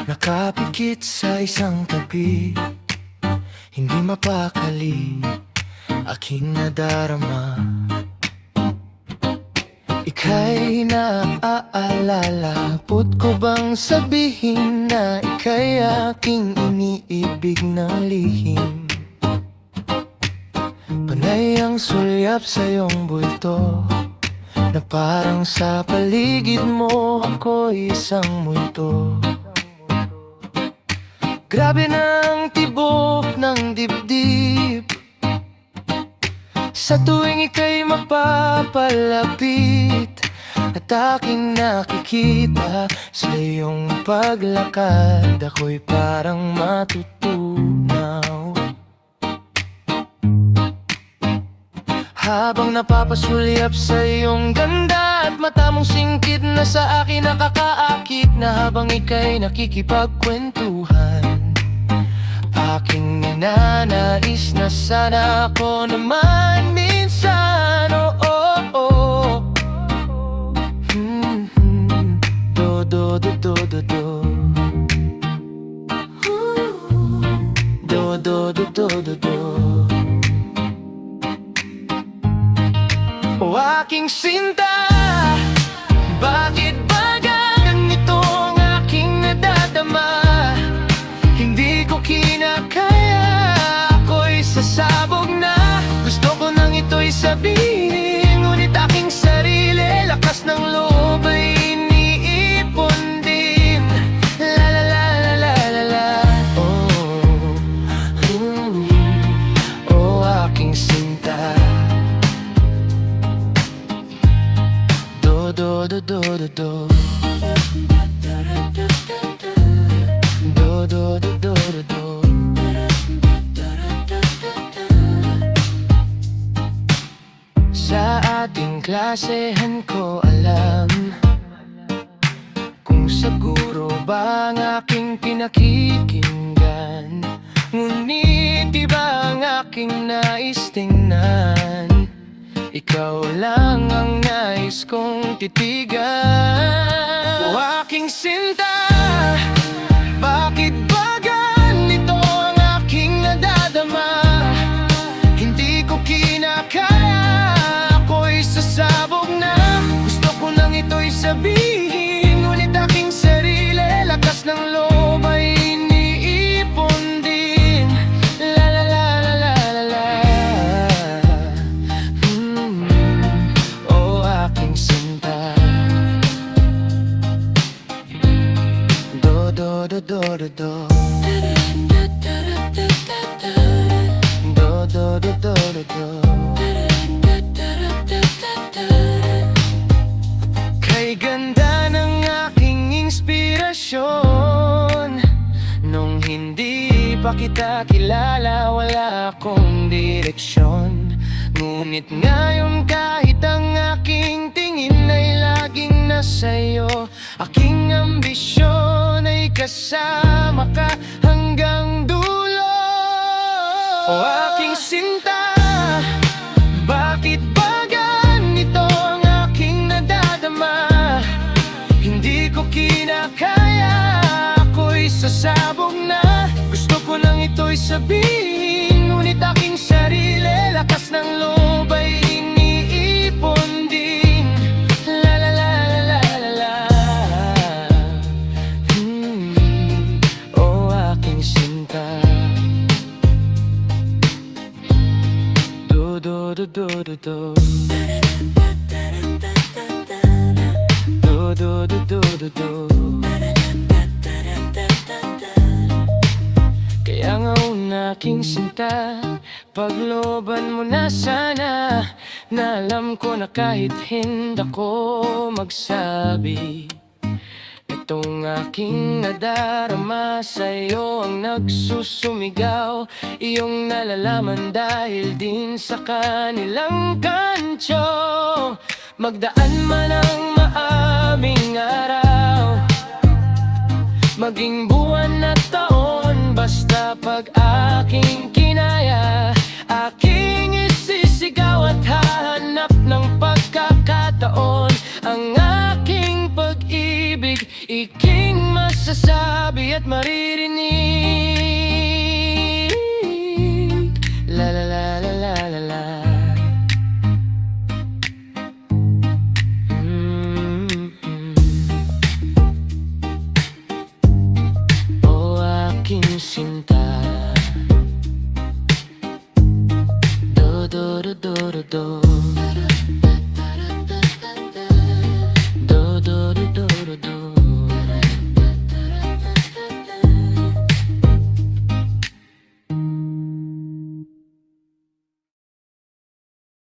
nakapikit sa isang tabi, hindi mapakali aking nadarama. Ika'y naaalala, put ko bang sabihin na ika'y aking iniibig ng lihim? Panay ang sulyap sa iyong bulto, na parang sa paligid mo ako'y isang multo. Grabe ng tibok ng dibdib sa tuwing ika'y mapapalapit, at aking nakikita sa iyong paglakad, ako'y parang matutunaw. Habang napapasulyap sa iyong ganda, at mata mong singkit na sa akin nakakaakit, na habang ika'y nakikipagkwentuhan, aking ninanais na sana ako naman minsan. Oh, oh, oh. Do, do, do, do, do, do. Do, do, do, do, do, do. O aking sinta, bakit ba ganito ang aking nadadama? Hindi ko kinakaya, ako'y sasabog na. Gusto ko nang ito'y sabihin, ngunit aking sarili, lakas ng loob ay iniipon din. La la la la la la la. Oh, aking sinta. Do do do do do do. Do do do do do do. Sa ating klasehan ko alam kung siguro ba ang aking pinakikinggan, ngunit iba ang aking nais tingnan. Ikaw lang ang nais kong titigan. O aking sinta, bakit ba ganito ang aking nadadama? Hindi ko kinakaya, ako'y sasabog na. Gusto ko nang ito'y sabihin, ngunit aking sarili, lakas ng loob ay iniipon din. La la la la la la la. Oh, aking sinta. Do do do do do do. Do do do do do do. Kay ganda ng aking inspirasyon, nung hindi pa kita kilala, wala akong direksyon. Ngunit ngayon kahit ang aking tingin ay laging nasa'yo, aking ambisyon ay kasama ka hanggang dulo. O aking sinta, bakit ba ganito ang aking nadadama? Hindi ko kinakaya, ako'y sasabog na. Gusto ko nang ito'y sabihin, ngunit aking sarili, lakas ng loob ay iniipon din. La la la la la la. Oh, aking sinta. Do do do do do do. Do do do do do do. Kaya nga aking sinta, pagloban mo na sana, na alam ko na kahit hindi ako magsabi, itong aking nadarama sa'yo ang nagsusumigaw. Iyong nalalaman dahil din sa kanilang kancho. Magdaan man ang maaming araw, maging buwan at taon, basta pag aking kinaya, aking isisigaw at hahanap ng pagkakataon. Ang aking pag-ibig iking masasabi at maririnig. La la la la la la la.